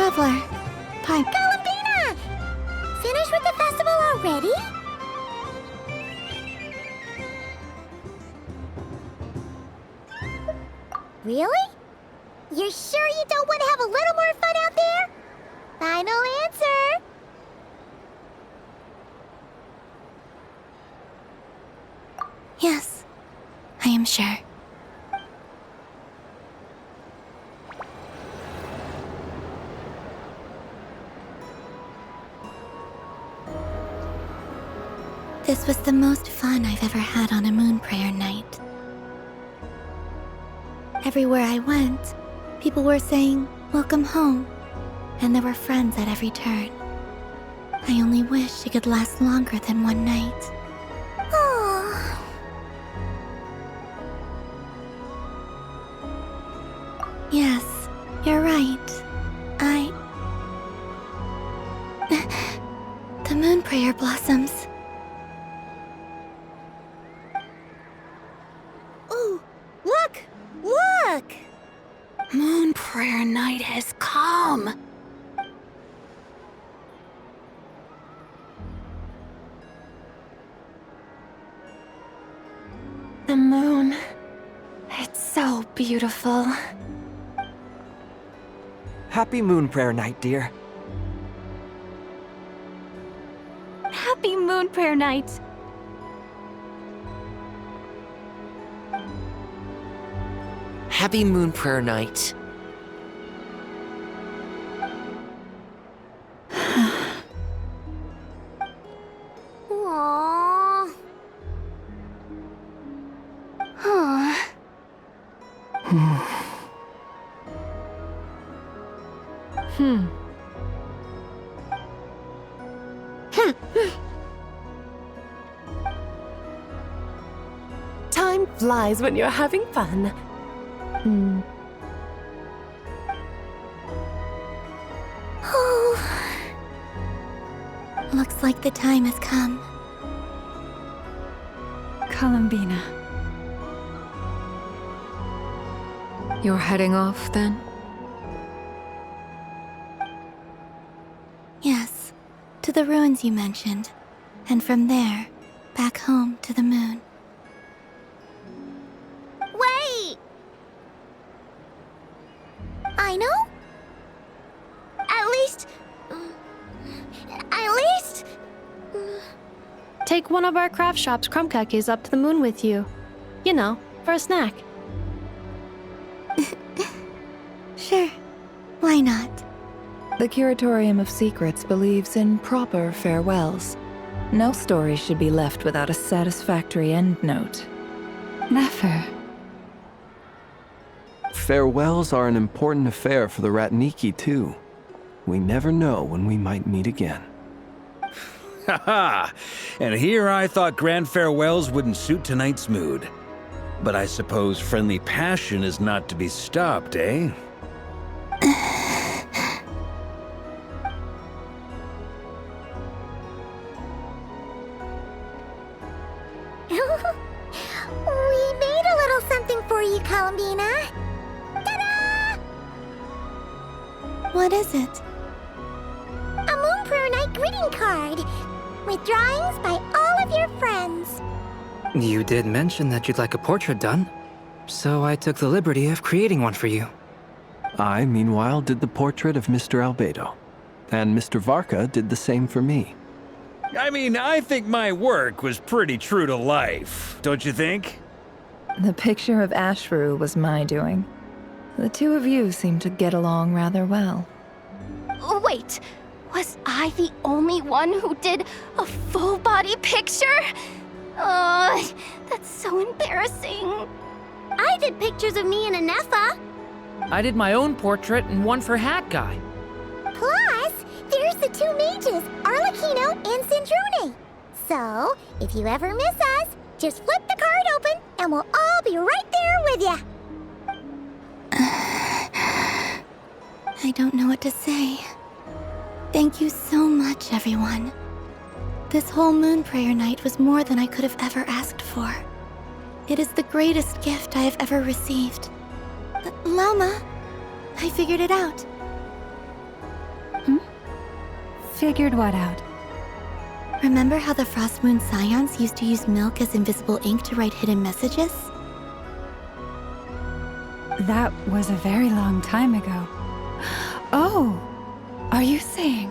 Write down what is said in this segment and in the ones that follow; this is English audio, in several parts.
Traveler. Pipe. Columbina! Finished with the festival already? Really? You're sure you don't want to have a little more fun out there? Final answer! Yes, I am sure. This was the most fun I've ever had on a moon prayer night. Everywhere I went, people were saying, "Welcome home," and there were friends at every turn. I only wish it could last longer than one night. Oh. Yes, you're right. The moon prayer blossoms. Ooh, look! Look! Moon prayer night has come. The moon. It's so beautiful. Happy Moon Prayer Night, dear. Happy moon prayer night. Happy Moon Prayer Night. Aww. Time flies when you're having fun. Oh. Looks like the time has come. Columbina. You're heading off, then? Yes, to the ruins you mentioned. And from there, back home to the moon. Wait! I know? At least... Take one of our craft shop's crumb cookies up to the moon with you. You know, for a snack. Sure, why not? The Curatorium of Secrets believes in proper farewells. No story should be left without a satisfactory endnote. Never. Farewells are an important affair for the Ratniki, too. We never know when we might meet again. Haha! And here I thought grand farewells wouldn't suit tonight's mood. But I suppose friendly passion is not to be stopped, eh? We made a little something for you, Columbina. Ta-da! What is it? A Moon Prayer Night greeting card with drawings by all of your friends. You did mention that you'd like a portrait done, so I took the liberty of creating one for you. I, meanwhile, did the portrait of Mr. Albedo. And Mr. Varka did the same for me. I mean, I think my work was pretty true to life, don't you think? The picture of Ashru was my doing. The two of you seem to get along rather well. Wait, was I the only one who did a full-body picture? That's so embarrassing. I did pictures of me and Anefa. I did my own portrait and one for Hat Guy. Plus, there's the two mages, Arlecchino and Sindrune. So, if you ever miss us, just flip the card open and we'll all be right there with you. I don't know what to say. Thank you so much, everyone. This whole moon prayer night was more than I could have ever asked for. It is the greatest gift I have ever received. Lauma, I figured it out. Figured what out? Remember how the Frost Moon Scions used to use milk as invisible ink to write hidden messages? That was a very long time ago. Oh, are you saying?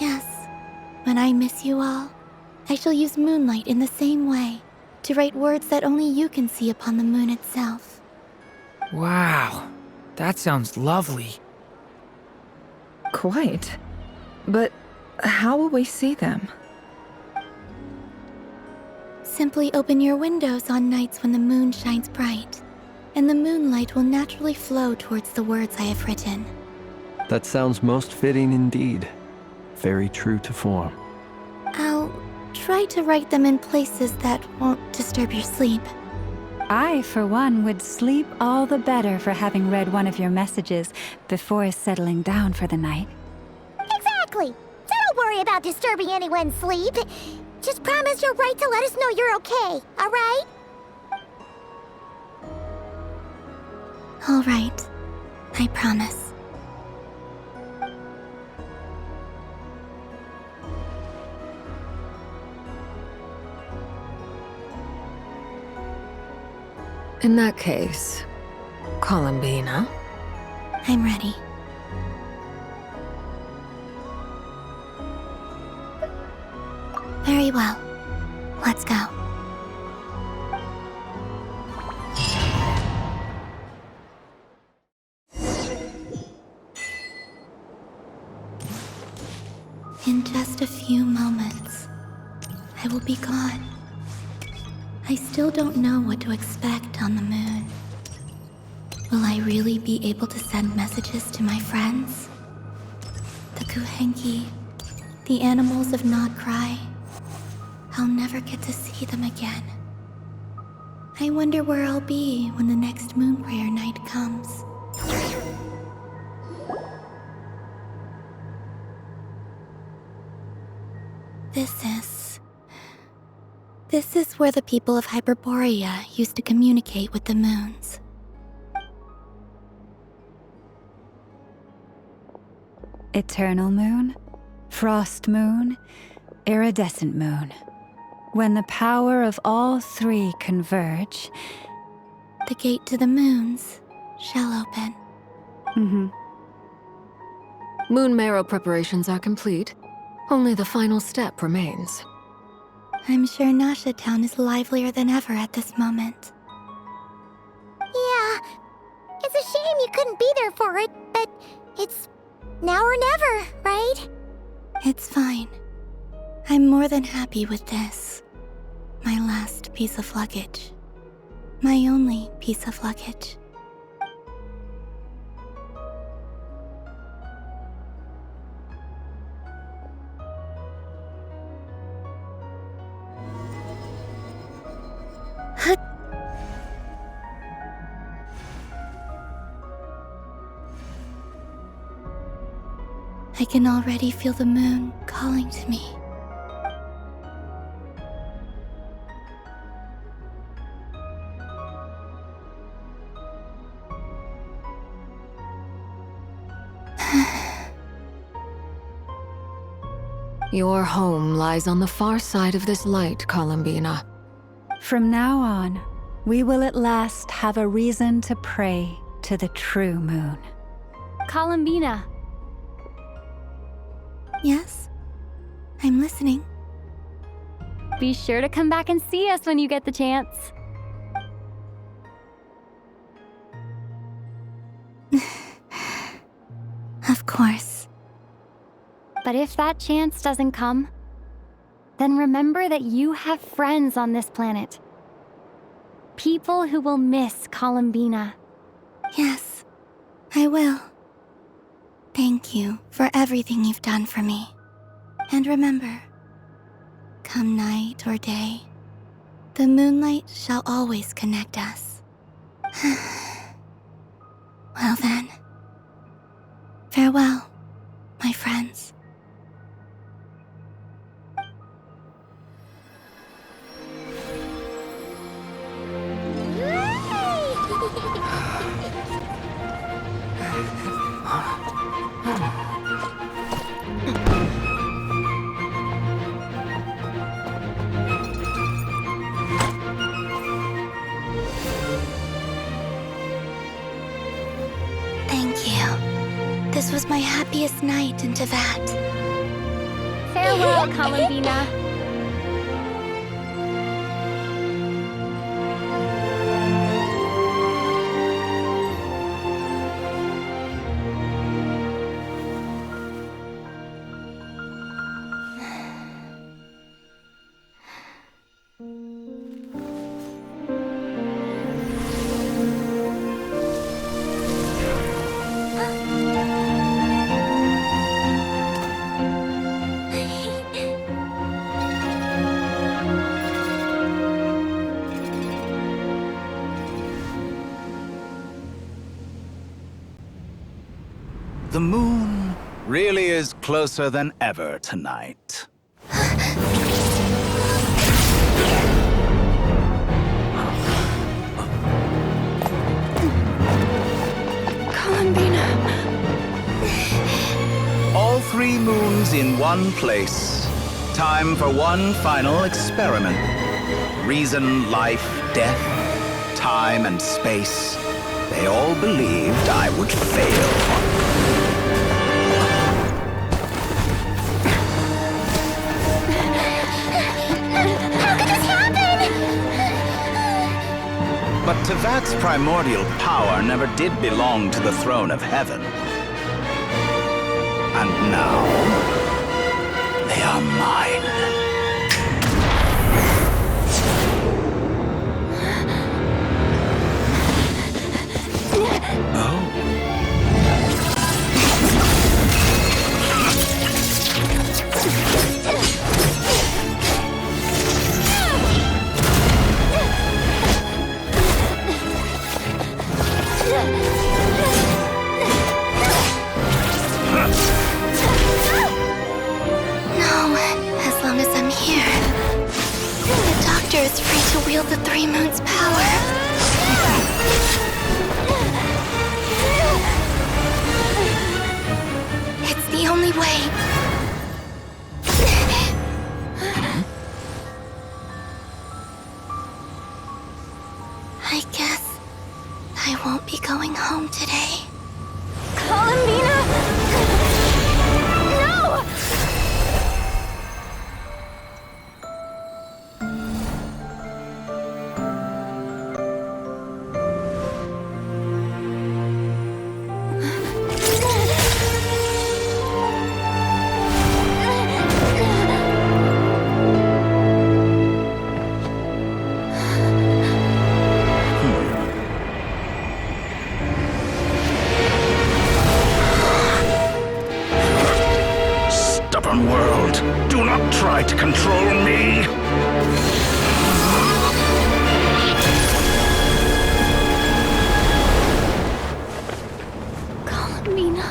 Yes. When I miss you all, I shall use moonlight in the same way to write words that only you can see upon the moon itself. Wow, that sounds lovely. Quite. But how will we see them? Simply open your windows on nights when the moon shines bright, and the moonlight will naturally flow towards the words I have written. That sounds most fitting indeed. Very true to form. I'll try to write them in places that won't disturb your sleep. I, for one, would sleep all the better for having read one of your messages before settling down for the night. Exactly. So don't worry about disturbing anyone's sleep. Just promise you'll write to let us know you're okay, all right? All right. I promise. In that case, Columbina. I'm ready. Very well. Let's go. In just a few moments, I will be gone. I still don't know what to expect on the moon. Will I really be able to send messages to my friends? The Kuhenki, the animals of Not Cry. I'll never get to see them again. I wonder where I'll be when the next moon prayer night comes. This is where the people of Hyperborea used to communicate with the moons. Eternal moon, frost moon, iridescent moon. When the power of all three converge, the gate to the moons shall open. Moon marrow preparations are complete. Only the final step remains. I'm sure Nasha Town is livelier than ever at this moment. Yeah, it's a shame you couldn't be there for it, but it's now or never, right? It's fine. I'm more than happy with this. My last piece of luggage. My only piece of luggage. I can already feel the moon calling to me. Your home lies on the far side of this light, Columbina. From now on, we will at last have a reason to pray to the true moon. Columbina. Yes? I'm listening. Be sure to come back and see us when you get the chance. Of course. But if that chance doesn't come, then remember that you have friends on this planet. People who will miss Columbina. Yes, I will. Thank you for everything you've done for me. And remember, come night or day, the moonlight shall always connect us. Well then, farewell, my friends. Thank you. This was my happiest night in Tevat. Farewell, Columbina. The moon really is closer than ever tonight. Columbina. All 3 moons in one place. Time for one final experiment. Reason, life, death, time, and space. They all believed I would fail. But Tevat's primordial power never did belong to the throne of heaven. And now, they are mine. Is free to wield the 3 moons' power. It's the only way. I guess I won't be going home today. Columbina! No! World, do not try to control me! Columbina.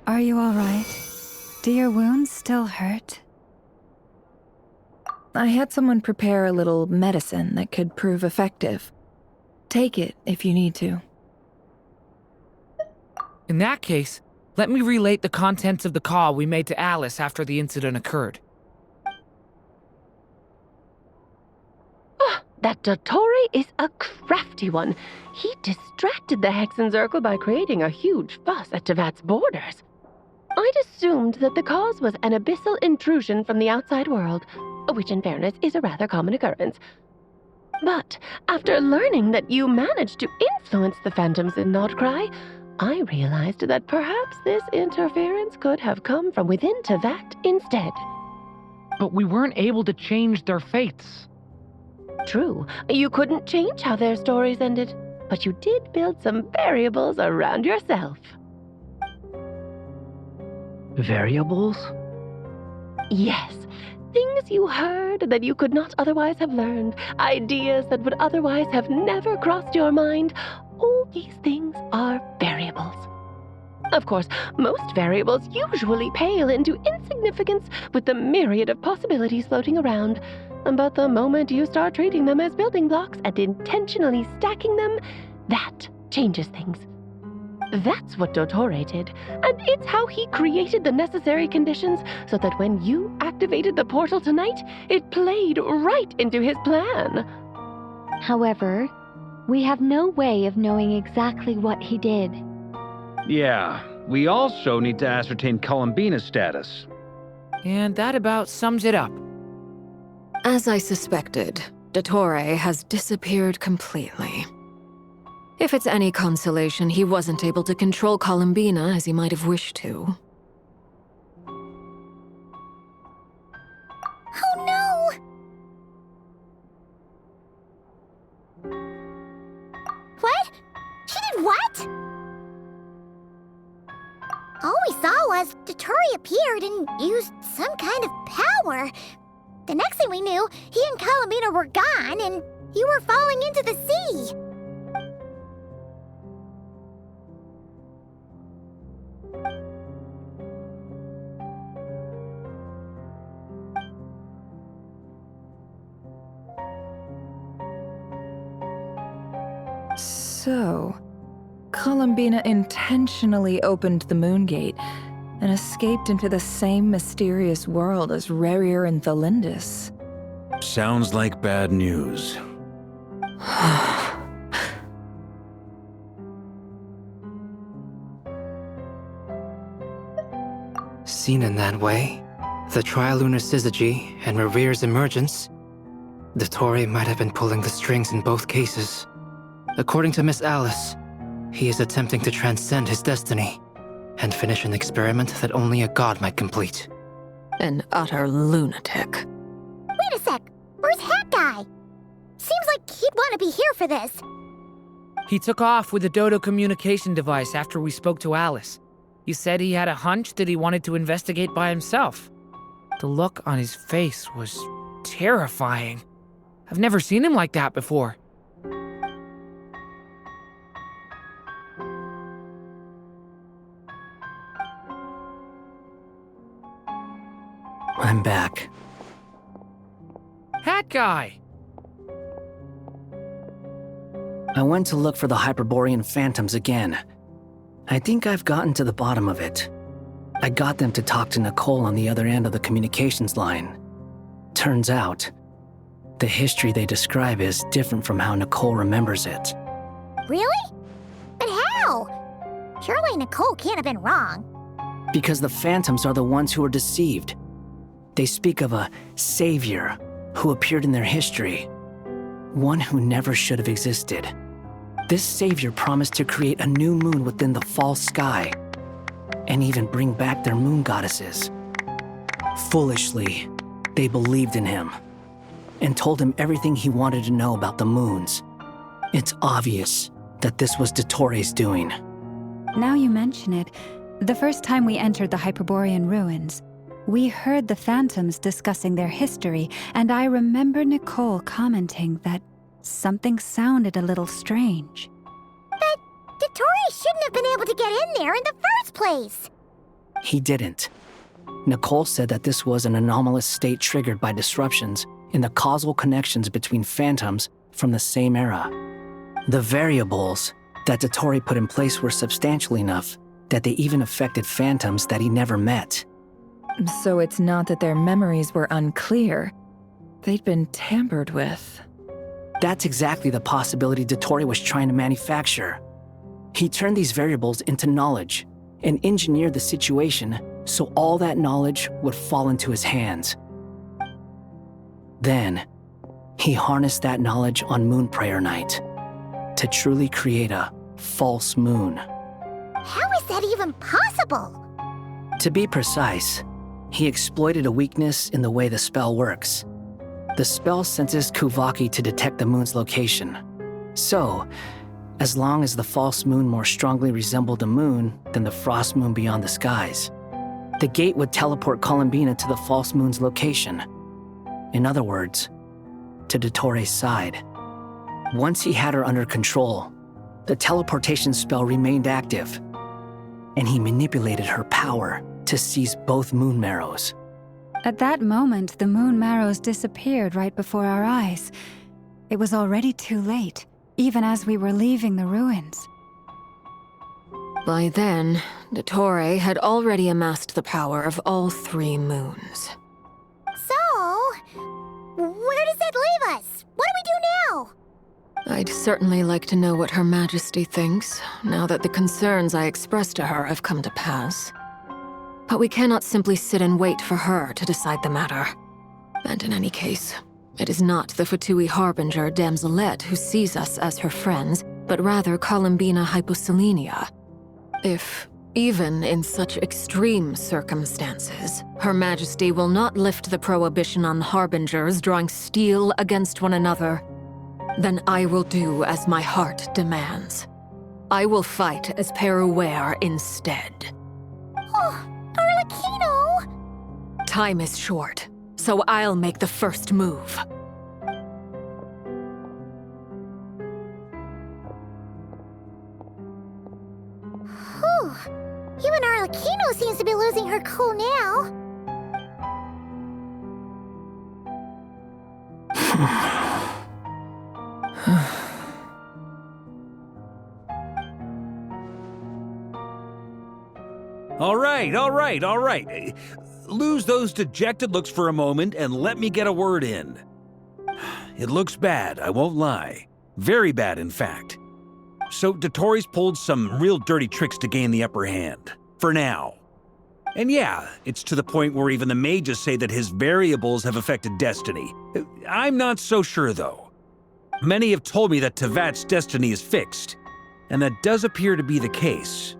Are you all right? Do your wounds still hurt? I had someone prepare a little medicine that could prove effective. Take it if you need to. In that case, let me relate the contents of the call we made to Alice after the incident occurred. That Dottore is a crafty one. He distracted the Hexenzirkel by creating a huge fuss at Tevat's borders. I'd assumed that the cause was an abyssal intrusion from the outside world, which in fairness is a rather common occurrence. But after learning that you managed to influence the phantoms in Nodcry, I realized that perhaps this interference could have come from within Tevat instead. But we weren't able to change their fates. True, you couldn't change how their stories ended, but you did build some variables around yourself. Variables? Yes. Things you heard that you could not otherwise have learned. Ideas that would otherwise have never crossed your mind. All these things are variables. Of course, most variables usually pale into insignificance with the myriad of possibilities floating around. But the moment you start treating them as building blocks and intentionally stacking them, that changes things. That's what Dottore did, and it's how he created the necessary conditions so that when you activated the portal tonight, it played right into his plan. However, we have no way of knowing exactly what he did. Yeah, we also need to ascertain Columbina's status. And that about sums it up. As I suspected, Dottore has disappeared completely. If it's any consolation, he wasn't able to control Columbina as he might have wished to. Oh no! What? She did what? All we saw was Dottore appeared and used some kind of power. The next thing we knew, he and Columbina were gone and you were falling into the sea. So, Columbina intentionally opened the Moon Gate and escaped into the same mysterious world as Rerir and Thalindis. Sounds like bad news. Seen in that way, the trilunar syzygy and Rerir's emergence, Dottore might have been pulling the strings in both cases. According to Miss Alice, he is attempting to transcend his destiny and finish an experiment that only a god might complete. An utter lunatic. Wait a sec, where's Hat Guy? Seems like he'd want to be here for this. He took off with the Dodo communication device after we spoke to Alice. He said he had a hunch that he wanted to investigate by himself. The look on his face was terrifying. I've never seen him like that before. I'm back. Hat Guy! I went to look for the Hyperborean phantoms again. I think I've gotten to the bottom of it. I got them to talk to Nicole on the other end of the communications line. Turns out, the history they describe is different from how Nicole remembers it. Really? But how? Surely Nicole can't have been wrong. Because the phantoms are the ones who are deceived. They speak of a savior who appeared in their history, one who never should have existed. This savior promised to create a new moon within the false sky, and even bring back their moon goddesses. Foolishly, they believed in him, and told him everything he wanted to know about the moons. It's obvious that this was Dottore's doing. Now you mention it, the first time we entered the Hyperborean ruins, we heard the phantoms discussing their history, and I remember Nicole commenting that something sounded a little strange. But Dottore shouldn't have been able to get in there in the first place. He didn't. Nicole said that this was an anomalous state triggered by disruptions in the causal connections between phantoms from the same era. The variables that Dottore put in place were substantial enough that they even affected phantoms that he never met. So it's not that their memories were unclear. They'd been tampered with. That's exactly the possibility Dottore was trying to manufacture. He turned these variables into knowledge and engineered the situation so all that knowledge would fall into his hands. Then, he harnessed that knowledge on Moon Prayer Night to truly create a false moon. How is that even possible? To be precise, he exploited a weakness in the way the spell works. The spell senses Kuvaki to detect the moon's location. So, as long as the false moon more strongly resembled the moon than the frost moon beyond the skies, the gate would teleport Columbina to the false moon's location. In other words, to Dottore's side. Once he had her under control, the teleportation spell remained active. and he manipulated her power to seize both moon marrows. At that moment, the moon marrows disappeared right before our eyes. It was already too late, even as we were leaving the ruins. By then, Dottore had already amassed the power of all 3 moons. So, where does that leave us? What do we do now? I'd certainly like to know what Her Majesty thinks, now that the concerns I expressed to her have come to pass. But we cannot simply sit and wait for her to decide the matter. And in any case, it is not the Fatui Harbinger Damselette who sees us as her friends, but rather Columbina Hyposelenia. If, even in such extreme circumstances, Her Majesty will not lift the prohibition on Harbingers drawing steel against one another, then I will do as my heart demands. I will fight as Peruware instead. Oh, Arlecchino! Time is short, so I'll make the first move. Whew. Even Arlecchino seems to be losing her cool now. All right. Lose those dejected looks for a moment and let me get a word in. It looks bad, I won't lie. Very bad, in fact. So Dottore's pulled some real dirty tricks to gain the upper hand. For now. And yeah, it's to the point where even the mages say that his variables have affected destiny. I'm not so sure, though. Many have told me that Tevat's destiny is fixed, and that does appear to be the case.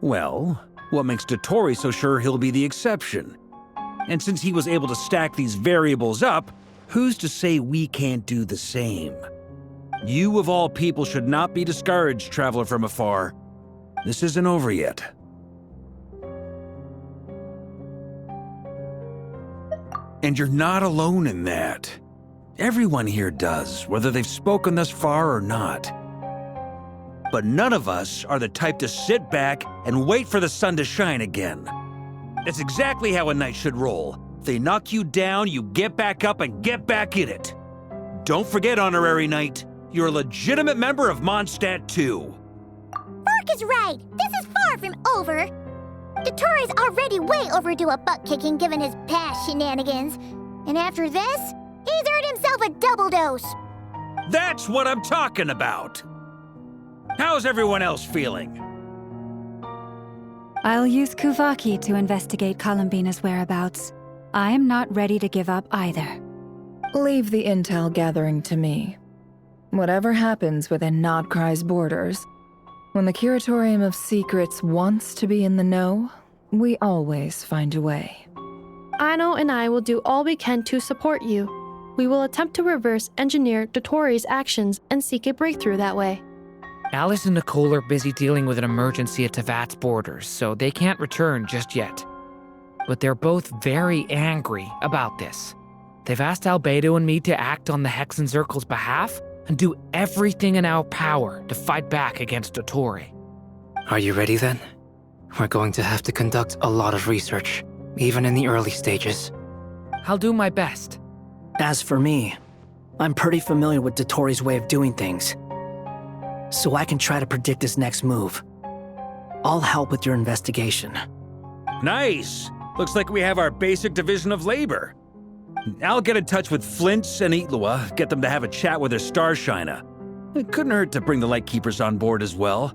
Well, what makes Dottore so sure he'll be the exception? And since he was able to stack these variables up, who's to say we can't do the same? You of all people should not be discouraged, traveler from afar. This isn't over yet. And you're not alone in that. Everyone here does, whether they've spoken thus far or not. But none of us are the type to sit back and wait for the sun to shine again. That's exactly how a knight should roll. If they knock you down, you get back up and get back in it. Don't forget, Honorary Knight, you're a legitimate member of Mondstadt too. Fark is right. This is far from over. Dottore's already way overdue a butt-kicking given his past shenanigans. And after this, he's earned himself a double dose. That's what I'm talking about. How's everyone else feeling? I'll use Kuvaki to investigate Columbina's whereabouts. I am not ready to give up either. Leave the intel gathering to me. Whatever happens within Nodcry's borders, when the Curatorium of Secrets wants to be in the know, we always find a way. Ano and I will do all we can to support you. We will attempt to reverse engineer Dottore's actions and seek a breakthrough that way. Alice and Nicole are busy dealing with an emergency at Tevat's borders, so they can't return just yet. But they're both very angry about this. They've asked Albedo and me to act on the Hexenzirkel's behalf and do everything in our power to fight back against Dottore. Are you ready then? We're going to have to conduct a lot of research, even in the early stages. I'll do my best. As for me, I'm pretty familiar with Dottore's way of doing things, so I can try to predict his next move. I'll help with your investigation. Nice! Looks like we have our basic division of labor. I'll get in touch with Flints and Itlua, get them to have a chat with their Starshiner. It couldn't hurt to bring the Lightkeepers on board as well.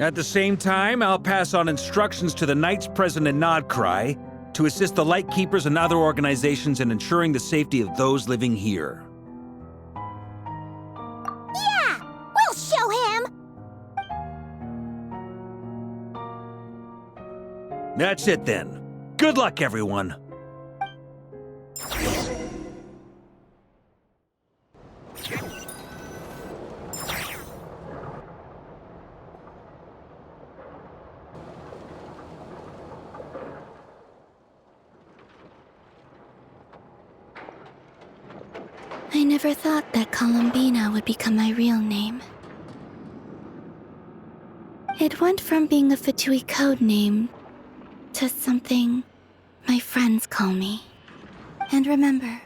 At the same time, I'll pass on instructions to the Knights present in Nodcry to assist the Lightkeepers and other organizations in ensuring the safety of those living here. Yeah! We'll show him! That's it then. Good luck, everyone. I never thought that Columbina would become my real name. It went from being a Fatui code name to something my friends call me. And remember,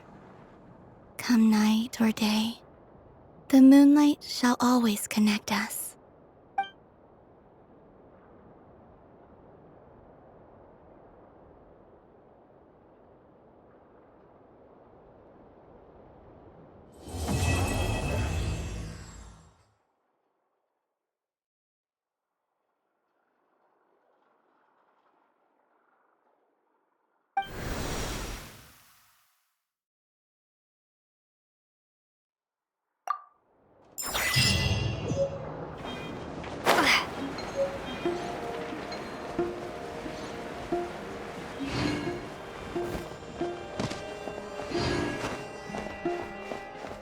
come night or day, the moonlight shall always connect us.